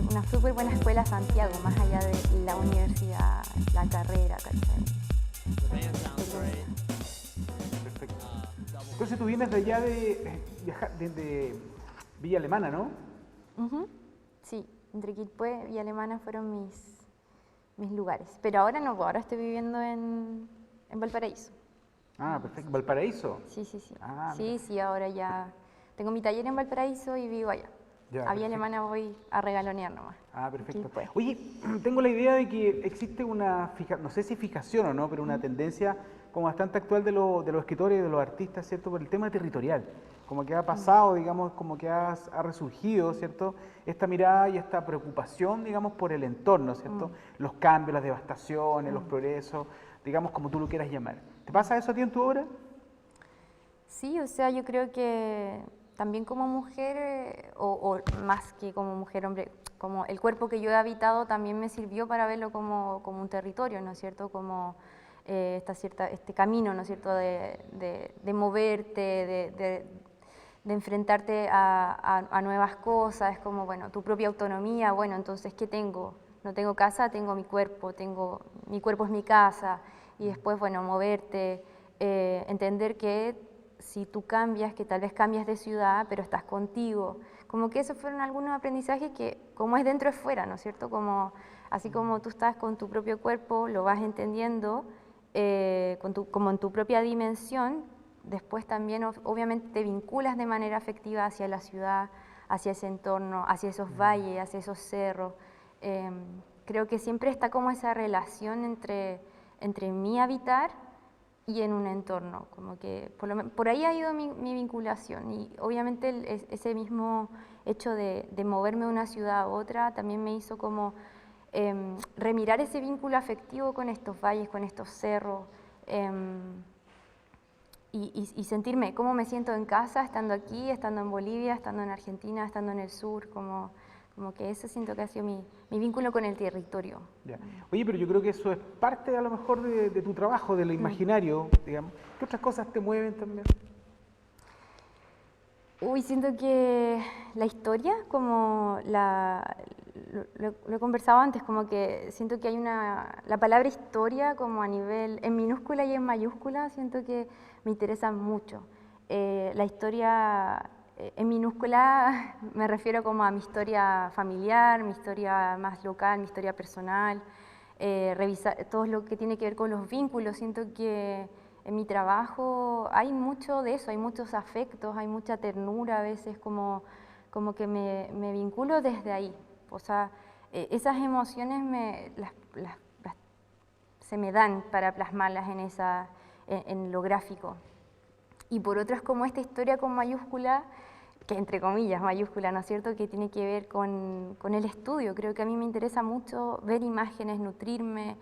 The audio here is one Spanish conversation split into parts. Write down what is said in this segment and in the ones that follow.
una súper buena escuela Santiago, más allá de la universidad, la carrera, ¿cachai? Perfecto. Entonces tú vienes de allá de Villa Alemana, ¿no? Ujú. Sí, entre Quilpué y Alemana fueron mis lugares. Pero ahora no, pues ahora estoy viviendo en Valparaíso. Ah, perfecto. ¿Valparaíso? Sí, sí, sí. Ah, mira. Sí, sí, ahora ya tengo mi taller en Valparaíso y vivo allá. Ya, A Villa perfecto. Alemana voy a regalonear nomás. Ah, En perfecto. Quilpué. Oye, tengo la idea de que existe no sé si fijación o no, pero una tendencia como bastante actual de los escritores y de los artistas, ¿cierto? Por el tema territorial. Como que ha pasado, digamos, como que ha resurgido, ¿cierto? Esta mirada y esta preocupación, digamos, por el entorno, ¿cierto? Los cambios, las devastaciones, los progresos, digamos, como tú lo quieras llamar. ¿Te pasa eso a ti en tu obra? Sí, o sea, yo creo que también como mujer, o más que como mujer, hombre, como el cuerpo que yo he habitado también me sirvió para verlo como un territorio, ¿no es cierto? Como este camino, ¿no es cierto? De moverte, de enfrentarte a nuevas cosas, es como, bueno, tu propia autonomía, bueno, entonces, ¿qué tengo? No tengo casa, tengo mi cuerpo es mi casa, y después, bueno, moverte, entender que si tú cambias, que tal vez cambias de ciudad, pero estás contigo. Como que esos fueron algunos aprendizajes que, como es dentro es fuera, ¿no es cierto? Como, así como tú estás con tu propio cuerpo, lo vas entendiendo, como en tu propia dimensión, después también obviamente te vinculas de manera afectiva hacia la ciudad, hacia ese entorno, hacia esos valles, hacia esos cerros. Creo que siempre está como esa relación entre mi habitar y en un entorno, como que por ahí ha ido mi vinculación, y obviamente ese mismo hecho de moverme de una ciudad a otra también me hizo como remirar ese vínculo afectivo con estos valles, con estos cerros, y sentirme cómo me siento en casa estando aquí, estando en Bolivia, estando en Argentina, estando en el sur, como que eso siento que ha sido mi vínculo con el territorio. Ya. Oye, pero yo creo que eso es parte a lo mejor de tu trabajo, de lo imaginario, digamos. ¿Qué otras cosas te mueven también? Uy, siento que la historia, lo he conversado antes, como que siento que hay la palabra historia como a nivel, en minúscula y en mayúscula, siento que me interesa mucho. La historia en minúscula me refiero como a mi historia familiar, mi historia más local, mi historia personal, revisar todo lo que tiene que ver con los vínculos. Siento que en mi trabajo hay mucho de eso, hay muchos afectos, hay mucha ternura, a veces como que me vinculo desde ahí. O sea, esas emociones se me dan para plasmarlas en lo gráfico. Y por otro es como esta historia con mayúscula, que entre comillas mayúscula, ¿no es cierto?, que tiene que ver con el estudio. Creo que a mí me interesa mucho ver imágenes, nutrirme,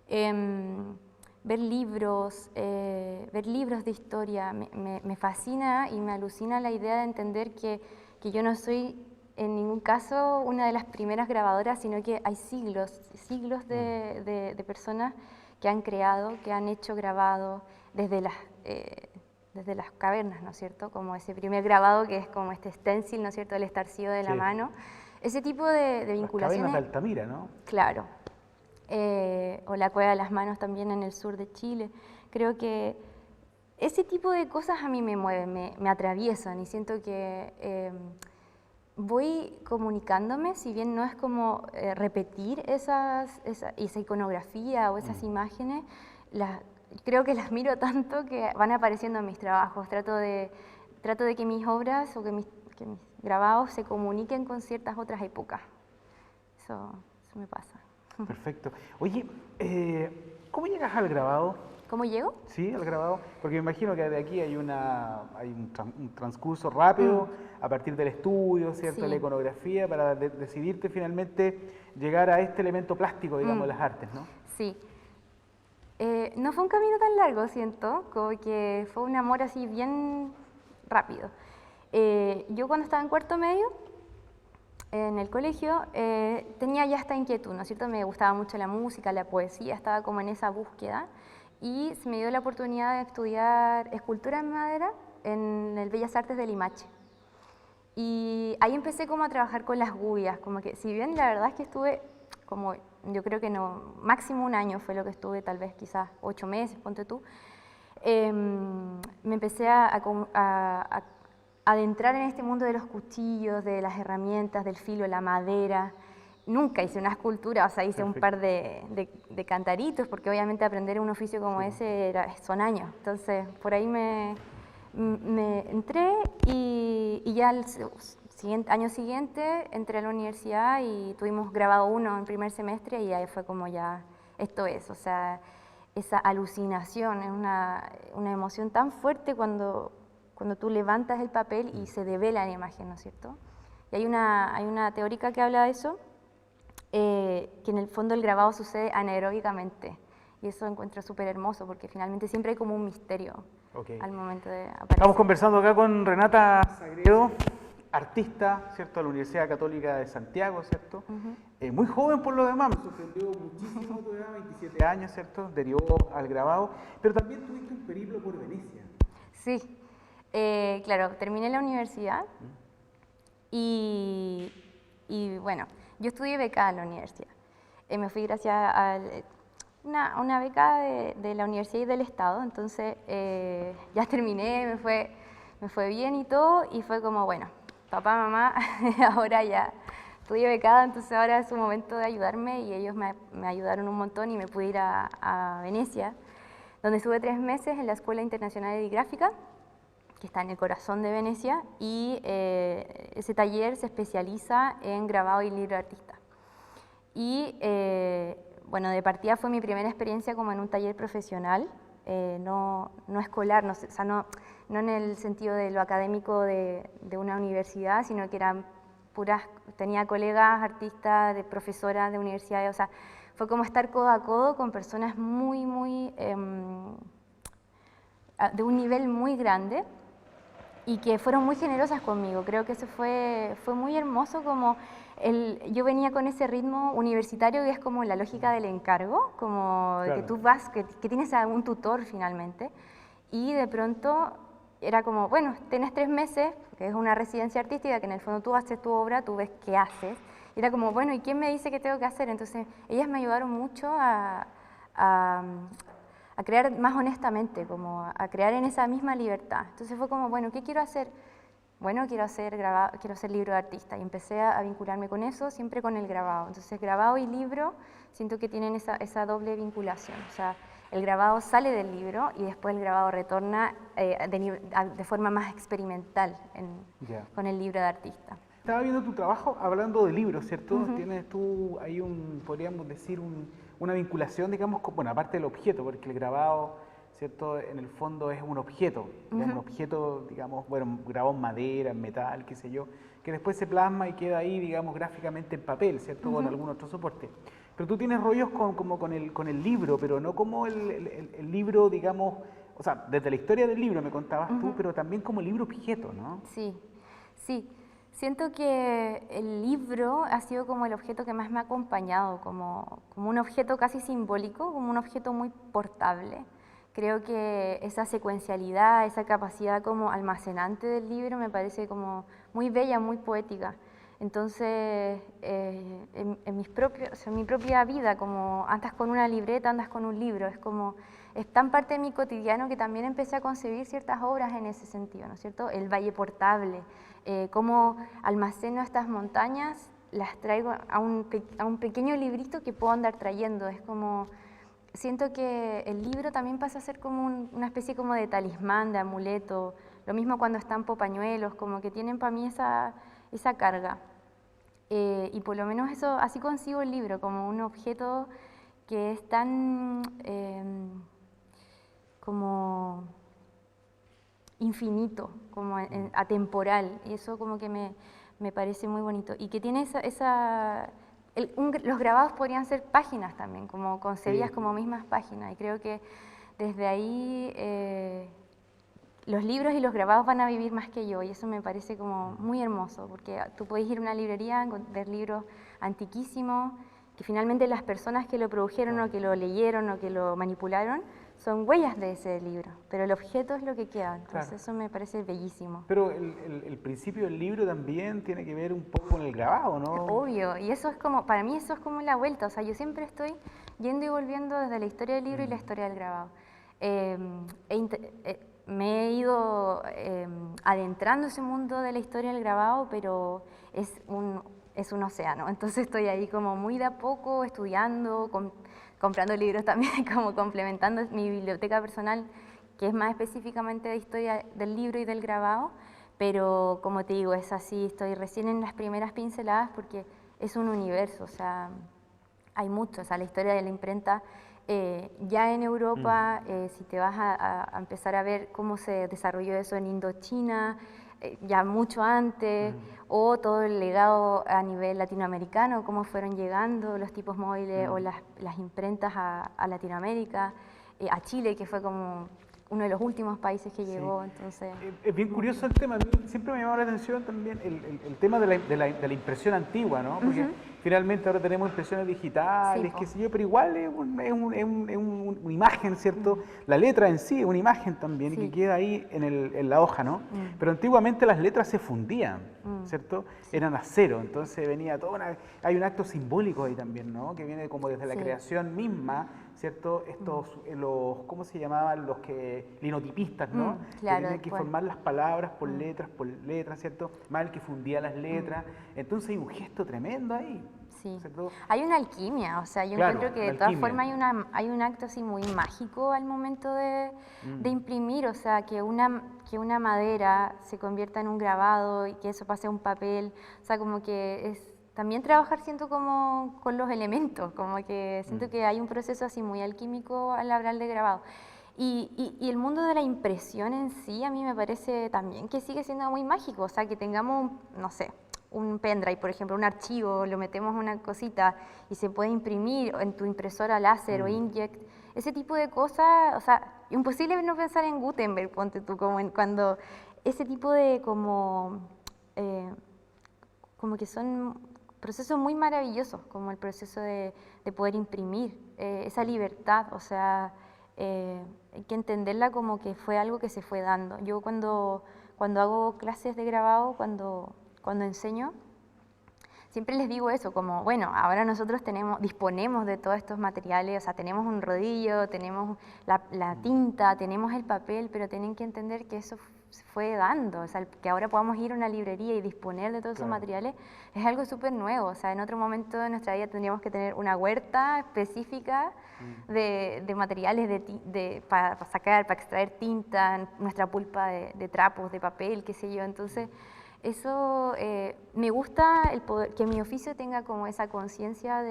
ver libros de historia. Me fascina y me alucina la idea de entender que yo no soy en ningún caso una de las primeras grabadoras, sino que hay siglos de personas que han creado, que han hecho grabado desde las cavernas, ¿no es cierto? Como ese primer grabado que es como este stencil, ¿no es cierto?, el estarcido de la Sí. mano. Ese tipo de Las cavernas de vinculaciones, Altamira, ¿no? claro. O la Cueva de las Manos también en el sur de Chile. Creo que ese tipo de cosas a mí me mueven, me atraviesan, y siento que voy comunicándome, si bien no es como repetir esa iconografía o esas imágenes, creo que las miro tanto que van apareciendo en mis trabajos. Trato de que mis obras o que mis grabados se comuniquen con ciertas otras épocas. Eso me pasa. Perfecto. Oye, ¿cómo llegas al grabado? ¿Cómo llego? Sí, al grabado. Porque me imagino que de aquí hay un transcurso rápido a partir del estudio, ¿cierto? La Sí. iconografía, para decidirte finalmente llegar a este elemento plástico, digamos, de las artes, ¿no? Sí. No fue un camino tan largo, siento, como que fue un amor así bien rápido. Yo cuando estaba en cuarto medio, en el colegio, tenía ya esta inquietud, ¿no es cierto? Me gustaba mucho la música, la poesía, estaba como en esa búsqueda, y se me dio la oportunidad de estudiar escultura en madera en el Bellas Artes de Limache. Y ahí empecé como a trabajar con las guías, como que si bien la verdad es que estuve como, yo creo que no, máximo un año fue lo que estuve, tal vez quizás 8 meses, ponte tú, me empecé a adentrar en este mundo de los cuchillos, de las herramientas, del filo, la madera. Nunca hice una escultura, o sea, hice un par de cantaritos, porque obviamente aprender un oficio como ese son años. Entonces, por ahí me entré y ya el año siguiente entré a la universidad y tuvimos grabado uno en primer semestre y ahí fue como ya, esto es, o sea, esa alucinación, es una emoción tan fuerte cuando tú levantas el papel y se devela la imagen, ¿no es cierto? Y hay una teórica que habla de eso, que en el fondo el grabado sucede anaeróbicamente. Y eso encuentro súper hermoso porque finalmente siempre hay como un misterio al momento de aparecer. Estamos conversando acá con Renata Sagredo, artista, ¿cierto?, de la Universidad Católica de Santiago, ¿cierto? Muy joven por lo demás, me sorprendió muchísimo tu edad, 27 años, ¿cierto? Derivó al grabado, pero también tuviste un periplo por Venecia. Sí, claro, terminé la universidad y bueno, yo estudié becada en la universidad. Me fui gracias a una beca de la universidad y del Estado, entonces ya terminé, me fue bien y todo, y fue como, bueno, papá, mamá, ahora ya estudié becada, entonces ahora es su momento de ayudarme y ellos me ayudaron un montón y me pude ir a Venecia, donde estuve 3 meses en la Escuela Internacional de Gráfica, que está en el corazón de Venecia, y ese taller se especializa en grabado y libro de artista. Y bueno, de partida fue mi primera experiencia como en un taller profesional, no escolar, o sea, no en el sentido de lo académico de una universidad, sino que eran tenía colegas, artistas, profesoras de universidades, o sea, fue como estar codo a codo con personas muy de un nivel muy grande y que fueron muy generosas conmigo. Creo que eso fue muy hermoso, como yo venía con ese ritmo universitario que es como la lógica del encargo, como de que tú vas, que tienes a un tutor finalmente, y de pronto era como, bueno, tienes 3 meses, que es una residencia artística, que en el fondo tú haces tu obra, tú ves qué haces, y era como, bueno, ¿y quién me dice qué tengo que hacer? Entonces ellas me ayudaron mucho a crear más honestamente, como a crear en esa misma libertad. Entonces fue como, bueno, ¿qué quiero hacer? Bueno, quiero hacer libro de artista, y empecé a vincularme con eso, siempre con el grabado. Entonces grabado y libro siento que tienen esa doble vinculación, o sea, el grabado sale del libro y después el grabado retorna de forma más experimental con el libro de artista. Estaba viendo tu trabajo hablando de libros, ¿cierto? Tienes tú ahí podríamos decir, una vinculación, digamos, bueno, aparte del objeto, porque el grabado, ¿cierto?, en el fondo es un objeto, un objeto, digamos, bueno, grabado en madera, en metal, qué sé yo, que después se plasma y queda ahí, digamos, gráficamente en papel, ¿cierto?, con algún otro soporte. Pero tú tienes rollos como con el libro, pero no como el libro, digamos, o sea, desde la historia del libro me contabas tú, pero también como libro objeto, ¿no? Sí, sí. Siento que el libro ha sido como el objeto que más me ha acompañado, como un objeto casi simbólico, como un objeto muy portable. Creo que esa secuencialidad, esa capacidad como almacenante del libro me parece como muy bella, muy poética. Entonces, en mi propia vida, como andas con una libreta, andas con un libro, es tan parte de mi cotidiano que también empecé a concebir ciertas obras en ese sentido, ¿no es cierto? El valle portable, cómo almaceno estas montañas, las traigo a un pequeño librito que puedo andar trayendo, es como... Siento que el libro también pasa a ser como una especie como de talismán, de amuleto, lo mismo cuando estampo pañuelos, como que tienen para mí esa carga. Y por lo menos eso, así concibo el libro, como un objeto que es tan como infinito, como atemporal, y eso como que me parece muy bonito. Y que tiene los grabados podrían ser páginas también, como concebidas como mismas páginas, y creo que desde ahí los libros y los grabados van a vivir más que yo, y eso me parece como muy hermoso, porque tú puedes ir a una librería, ver libros antiquísimos, que finalmente las personas que lo produjeron o que lo leyeron o que lo manipularon son huellas de ese libro, pero el objeto es lo que queda, entonces Claro. eso me parece bellísimo. Pero el principio del libro también tiene que ver un poco con el grabado, ¿no? Obvio, y eso es como, para mí eso es como la vuelta, o sea, yo siempre estoy yendo y volviendo desde la historia del libro y la historia del grabado. Me he ido adentrando ese mundo de la historia del grabado, pero es un océano, entonces estoy ahí como muy de a poco estudiando, comprando libros también, como complementando mi biblioteca personal, que es más específicamente de historia del libro y del grabado, pero como te digo, es así, estoy recién en las primeras pinceladas porque es un universo, o sea, hay mucho, o sea, la historia de la imprenta, ya en Europa, si te vas a empezar a ver cómo se desarrolló eso en Indochina, ya mucho antes, o todo el legado a nivel latinoamericano, cómo fueron llegando los tipos móviles o las imprentas a Latinoamérica, a Chile, que fue como uno de los últimos países que Sí. llegó, entonces... Es bien curioso el tema, a mí siempre me llama la atención también el tema de la impresión antigua, ¿no? Porque finalmente ahora tenemos impresiones digitales, Sí, qué sé yo, pero igual es una imagen, ¿cierto? La letra en sí es una imagen también y que Sí. queda ahí en la hoja, ¿no? Pero antiguamente las letras se fundían, ¿cierto? Sí. Eran acero, entonces venía hay un acto simbólico ahí también, ¿no? Que viene como desde la Sí. creación misma, ¿cierto? ¿Cómo se llamaban los linotipistas, ¿no? Que claro, tenían que después. formar las palabras por letras, ¿cierto? Más el que fundía las letras. Entonces hay un gesto tremendo ahí, Sí. ¿cierto? Hay una alquimia, o sea, yo Claro, encuentro que la de todas alquimia. formas hay un acto así muy mágico al momento de imprimir, o sea, que una madera se convierta en un grabado y que eso pase a un papel, o sea, como que es también trabajar siento como con los elementos, como que siento que hay un proceso así muy alquímico al hablar de grabado. Y el mundo de la impresión en sí a mí me parece también que sigue siendo muy mágico, o sea, que tengamos, no sé, un pendrive, por ejemplo, un archivo, lo metemos en una cosita y se puede imprimir en tu impresora láser o inkjet, ese tipo de cosas, o sea, imposible no pensar en Gutenberg, ponte tú, como cuando ese tipo de como que son procesos muy maravillosos, como el proceso de poder imprimir, esa libertad, o sea, hay que entenderla como que fue algo que se fue dando. Yo cuando hago clases de grabado, cuando enseño, siempre les digo eso, como, bueno, ahora nosotros disponemos de todos estos materiales, o sea, tenemos un rodillo, tenemos la tinta, tenemos el papel, pero tienen que entender que eso se fue dando, o sea, que ahora podamos ir a una librería y disponer de todos esos materiales, es algo súper nuevo, o sea, en otro momento de nuestra vida tendríamos que tener una huerta específica de materiales para sacar, para extraer tinta, nuestra pulpa de trapos, de papel, qué sé yo, entonces... Eso me gusta el poder, que mi oficio tenga como esa conciencia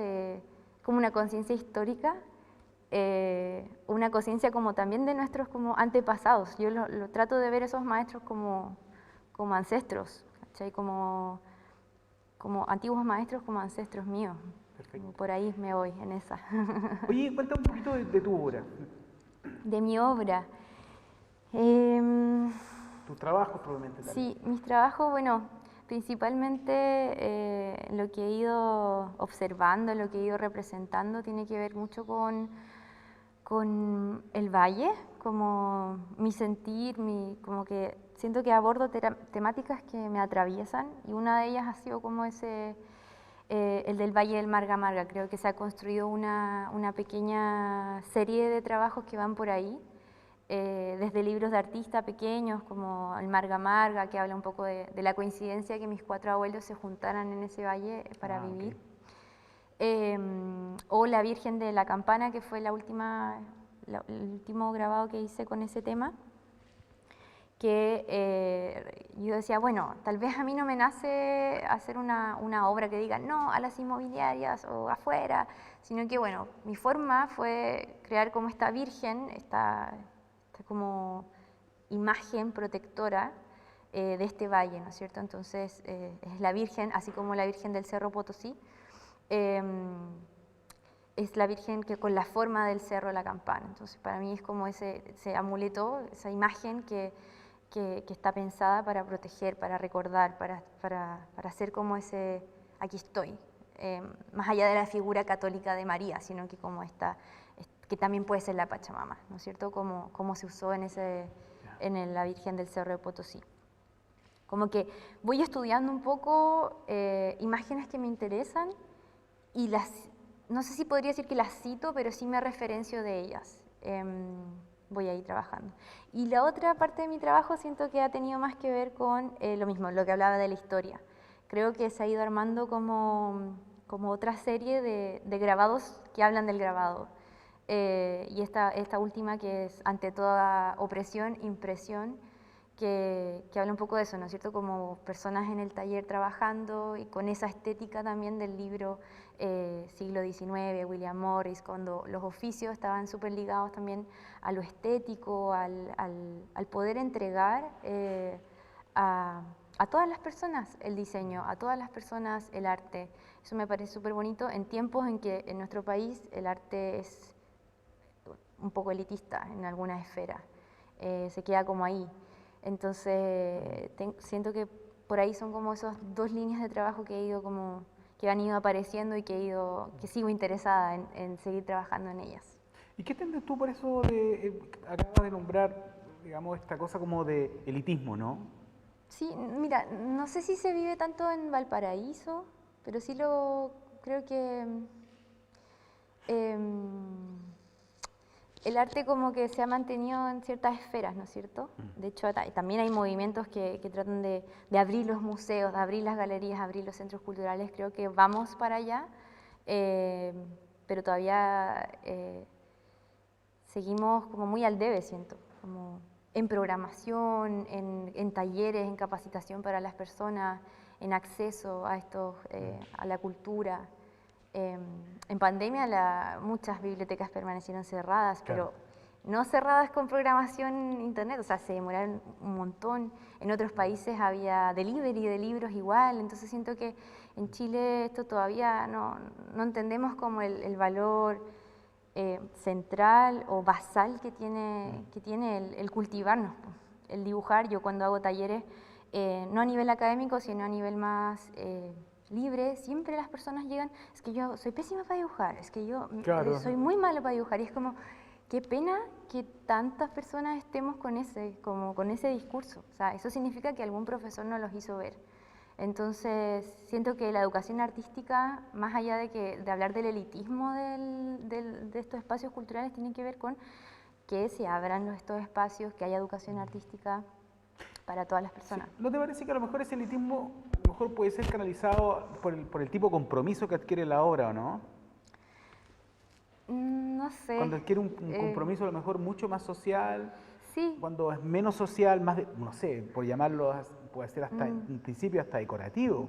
como una conciencia histórica, una conciencia como también de nuestros como antepasados. Yo lo trato de ver esos maestros como ancestros, ¿cachai? Como antiguos maestros, como ancestros míos. Perfecto. Por ahí me voy en esa. Oye, cuéntame un poquito de tu obra, De mi obra. tus trabajos probablemente tal. Sí, mis trabajos, bueno, principalmente lo que he ido observando, lo que he ido representando, tiene que ver mucho con el valle, como mi sentir, como que siento que abordo temáticas que me atraviesan y una de ellas ha sido como el del Valle del Marga Marga. Creo que se ha construido una pequeña serie de trabajos que van por ahí. Desde libros de artistas pequeños como el Marga Marga, que habla un poco de la coincidencia que mis 4 abuelos se juntaran en ese valle para vivir. O La Virgen de la Campana, que fue el último grabado que hice con ese tema, que yo decía, bueno, tal vez a mí no me nace hacer una obra que diga no a las inmobiliarias o afuera, sino que bueno, mi forma fue crear como esta virgen, esta como imagen protectora de este valle, ¿no es cierto? Entonces es la Virgen, así como la Virgen del Cerro Potosí, es la Virgen que con la forma del Cerro de la Campana. Entonces para mí es como ese amuleto, esa imagen que está pensada para proteger, para recordar, para hacer como ese, aquí estoy, más allá de la figura católica de María, sino que como que también puede ser la Pachamama, ¿no es cierto? Como se usó en la Virgen del Cerro de Potosí. Como que voy estudiando un poco imágenes que me interesan y no sé si podría decir que las cito, pero sí me referencio de ellas. Voy a ir trabajando. Y la otra parte de mi trabajo siento que ha tenido más que ver con lo mismo, lo que hablaba de la historia. Creo que se ha ido armando como otra serie de grabados que hablan del grabado. Y esta última que es ante toda opresión, impresión, que habla un poco de eso, ¿no es cierto? Como personas en el taller trabajando y con esa estética también del libro siglo XIX, William Morris, cuando los oficios estaban súper ligados también a lo estético, al poder entregar a todas las personas el diseño, a todas las personas el arte. Eso me parece súper bonito en tiempos en que en nuestro país el arte es un poco elitista en algunas esferas, se queda como ahí. Entonces siento que por ahí son como esas dos líneas de trabajo que han ido apareciendo y que sigo interesada en seguir trabajando en ellas. ¿Y qué entiendes tú por eso acabas de nombrar, digamos, esta cosa como de elitismo, ¿no? Sí, mira, no sé si se vive tanto en Valparaíso, pero sí creo que el arte como que se ha mantenido en ciertas esferas, ¿no es cierto? De hecho, también hay movimientos que tratan de abrir los museos, de abrir las galerías, abrir los centros culturales. Creo que vamos para allá, pero todavía seguimos como muy al debe, siento, como en programación, en talleres, en capacitación para las personas, en acceso a la cultura. En pandemia muchas bibliotecas permanecieron cerradas, Claro. pero no cerradas con programación internet, o sea, se demoraron un montón. En otros países había delivery de libros igual, entonces siento que en Chile esto todavía no entendemos como el valor central o basal que tiene el cultivarnos, el dibujar. Yo cuando hago talleres, no a nivel académico, sino a nivel más libre, siempre las personas llegan, es que yo soy pésima para dibujar, es que yo Claro. soy muy malo para dibujar, y es como, qué pena que tantas personas estemos con ese discurso. O sea, eso significa que algún profesor no los hizo ver. Entonces, siento que la educación artística, más allá de hablar del elitismo de estos espacios culturales, tiene que ver con que se abran estos espacios, que haya educación artística para todas las personas. ¿No te parece que a lo mejor ese elitismo a lo mejor puede ser canalizado por el tipo de compromiso que adquiere la obra, o no? No sé. Cuando adquiere un compromiso a lo mejor mucho más social, Sí. cuando es menos social, más, no sé, por llamarlo, puede ser hasta en principio hasta decorativo.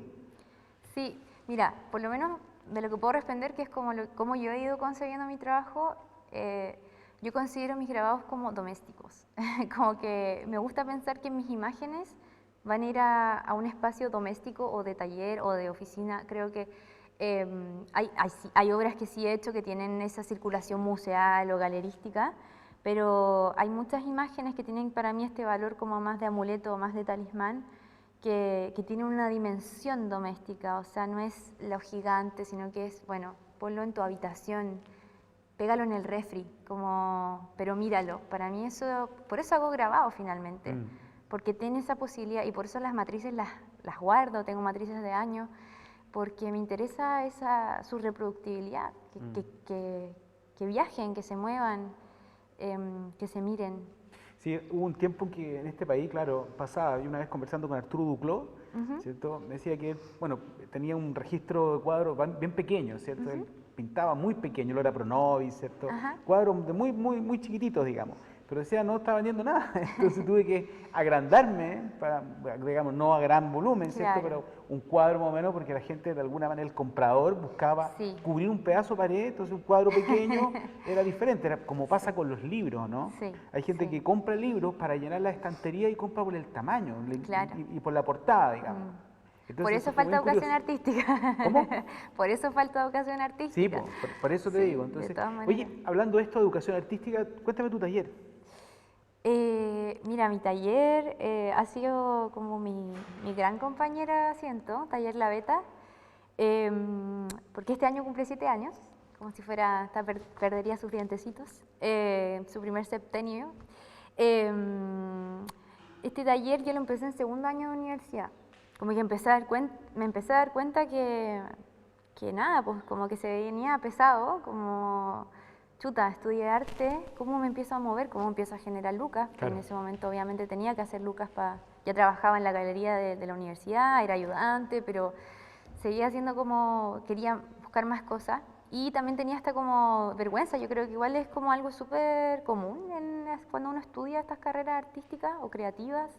Sí, mira, por lo menos de lo que puedo responder, que es como yo he ido concebiendo mi trabajo, yo considero mis grabados como domésticos. Como que me gusta pensar que mis imágenes van a ir a un espacio doméstico o de taller o de oficina. Creo que hay obras que sí he hecho que tienen esa circulación museal o galerística, pero hay muchas imágenes que tienen para mí este valor como más de amuleto o más de talismán, que tiene una dimensión doméstica. O sea, no es lo gigante, sino que es, bueno, ponlo en tu habitación, pégalo en el refri, pero míralo. Para mí por eso hago grabado finalmente, porque tiene esa posibilidad, y por eso las matrices las guardo, tengo matrices de años, porque me interesa su reproductibilidad, que viajen, que se muevan, que se miren. Sí, hubo un tiempo en que en este país, claro, pasaba, yo una vez conversando con Arturo Duclos, ¿cierto? Me decía que él, bueno, tenía un registro de cuadros bien pequeño, ¿cierto? Él pintaba muy pequeño, lo era Pronovis, ¿cierto? Cuadros de muy chiquititos, digamos. Pero decía, no estaba vendiendo nada, entonces tuve que agrandarme, digamos, no a gran volumen, ¿cierto? Claro. Pero un cuadro más o menos, porque la gente, de alguna manera, el comprador buscaba cubrir un pedazo de pared, entonces un cuadro pequeño era diferente, era como pasa con los libros, ¿no? Sí, Hay gente que compra libros para llenar la estantería y compra por el tamaño Claro. y por la portada, digamos. Entonces, Por eso fue falta bien curioso. educación artística. ¿Cómo? Por eso falta educación Sí, artística. por eso te Sí, digo. de Entonces, todas maneras. oye, hablando de esto de educación artística, cuéntame tu taller. Mira, mi taller ha sido como mi gran compañera, siento, Taller La Beta, porque este año cumple 7 años, como si fuera, perdería sus dientecitos, su primer septenio. Este taller yo lo empecé en segundo año de universidad, como que me empecé a dar cuenta que nada, pues como que se venía pesado, como chuta, estudié arte, cómo me empiezo a mover, cómo empiezo a generar lucas. Claro. En ese momento obviamente tenía que hacer lucas ya trabajaba en la galería de la universidad, era ayudante, pero seguía haciendo como, quería buscar más cosas. Y también tenía esta como vergüenza, yo creo que igual es como algo súper común cuando uno estudia estas carreras artísticas o creativas,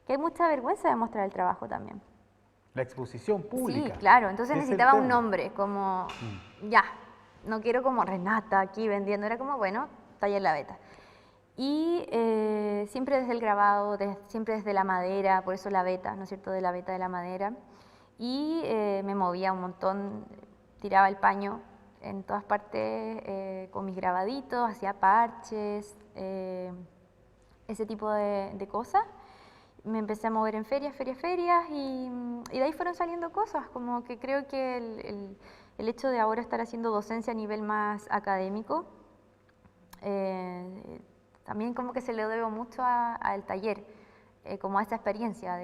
que hay mucha vergüenza de mostrar el trabajo también. La exposición Sí, pública. claro, entonces Ese es el necesitaba un tema. nombre, como, ya, no quiero como Renata aquí vendiendo, era como, bueno, Taller La Beta. Y siempre desde el grabado, siempre desde la madera, por eso la beta, ¿no es cierto?, de la beta de la madera. Y me movía un montón, tiraba el paño en todas partes con mis grabaditos, hacía parches, ese tipo de cosas. Me empecé a mover en ferias y de ahí fueron saliendo cosas, como que creo que el hecho de ahora estar haciendo docencia a nivel más académico, también como que se le debo mucho al taller, como a esa experiencia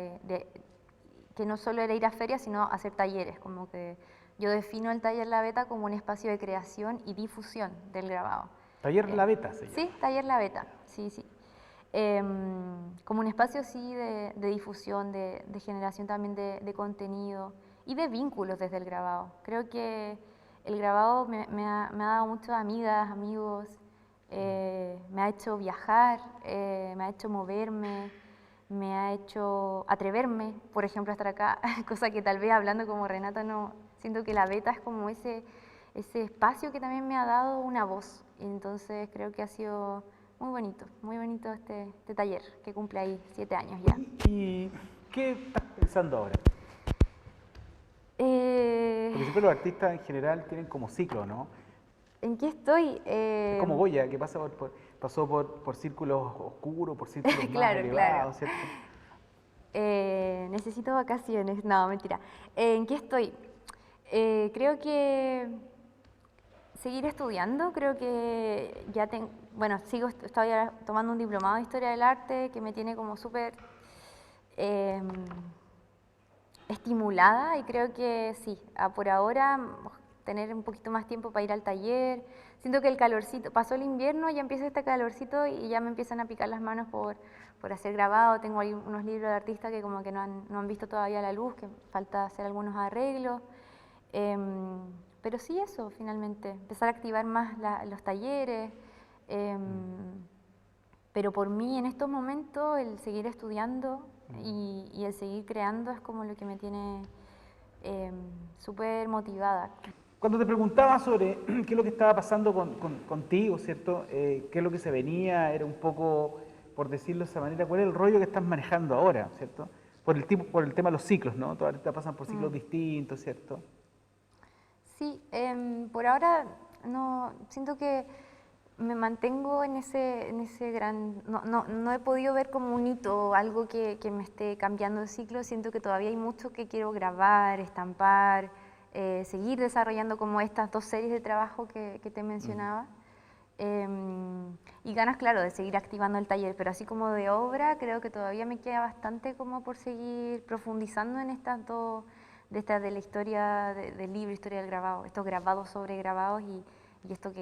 que no solo era ir a ferias, sino hacer talleres, como que yo defino el taller La Beta como un espacio de creación y difusión del grabado. Taller La Beta se llama. Sí, taller La Beta, sí, sí. Como un espacio sí de difusión, de generación también de contenido y de vínculos desde el grabado. Creo que el grabado me ha dado muchas amigas, amigos, me ha hecho viajar, me ha hecho moverme, me ha hecho atreverme, por ejemplo, a estar acá, cosa que tal vez hablando como Renata no, siento que la beta es como ese espacio que también me ha dado una voz. Entonces creo que ha sido muy bonito este taller que cumple ahí 7 años ya. ¿Y qué estás pensando ahora? Porque Eh, siempre los artistas en general tienen como ciclo, ¿no? ¿En qué estoy? Es como Goya, que pasó por círculos oscuros, por círculos más Claro, claro. elevados, ¿cierto? Necesito vacaciones. No, mentira. ¿En qué estoy? Creo que seguir estudiando, creo que ya bueno, estoy ahora tomando un diplomado de Historia del Arte que me tiene como súper estimulada y creo que sí, por ahora tener un poquito más tiempo para ir al taller. Siento que el calorcito, pasó el invierno, ya empieza este calorcito y ya me empiezan a picar las manos por hacer grabado. Tengo ahí unos libros de artistas que como que no han visto todavía la luz, que falta hacer algunos arreglos. Pero sí eso, finalmente, empezar a activar más los talleres. Pero por mí en estos momentos el seguir estudiando y el seguir creando es como lo que me tiene súper motivada. Cuando te preguntaba sobre qué es lo que estaba pasando contigo, ¿cierto? ¿Qué es lo que se venía? Era un poco, por decirlo de esa manera, ¿cuál es el rollo que estás manejando ahora, ¿cierto? Por el tema de los ciclos, ¿no? Todas ahorita pasan por ciclos distintos, ¿cierto? Sí, por ahora no siento que me mantengo en ese gran... No he podido ver como un hito o algo que me esté cambiando de ciclo. Siento que todavía hay mucho que quiero grabar, estampar, seguir desarrollando como estas 2 series de trabajo que te mencionaba. Y ganas, claro, de seguir activando el taller, pero así como de obra, creo que todavía me queda bastante como por seguir profundizando en estas dos, de la historia del libro, historia del grabado, estos grabados sobre grabados y esto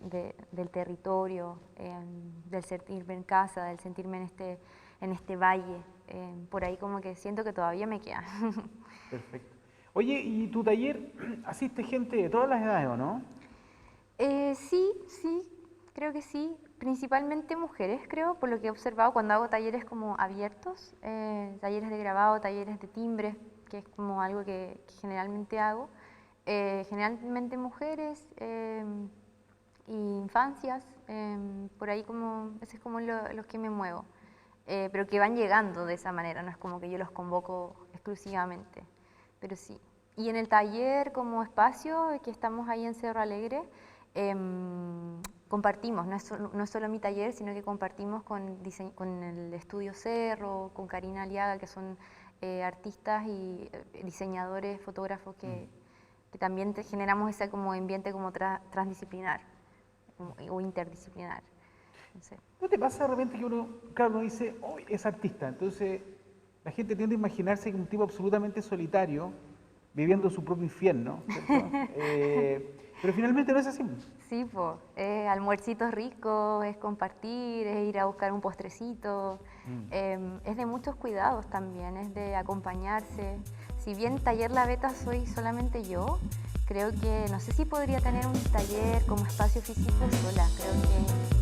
del territorio, del sentirme en casa, del sentirme en este valle, por ahí como que siento que todavía me queda. Perfecto. Oye, ¿y tu taller asiste gente de todas las edades o no? Sí, sí, creo que sí. Principalmente mujeres, creo, por lo que he observado cuando hago talleres como abiertos, talleres de grabado, talleres de timbre, que es como algo que generalmente hago. Generalmente mujeres y infancias, por ahí como, ese es como los que me muevo. Pero que van llegando de esa manera, no es como que yo los convoco exclusivamente, pero sí. Y en el taller como espacio, que estamos ahí en Cerro Alegre, compartimos, no es solo mi taller, sino que compartimos con el Estudio Cerro, con Karina Aliaga, que son artistas y diseñadores, fotógrafos que también generamos ese como ambiente como transdisciplinar o interdisciplinar. No sé. ¿No te pasa de repente que uno, claro, uno dice, oh, es artista? Entonces la gente tiende a imaginarse que un tipo absolutamente solitario, viviendo su propio infierno, ¿cierto? Pero finalmente no es así. Sí, pues, almuercitos ricos, es compartir, es ir a buscar un postrecito, es de muchos cuidados también, es de acompañarse. Si bien Taller La Beta soy solamente yo, creo que no sé si podría tener un taller como espacio físico sola, creo que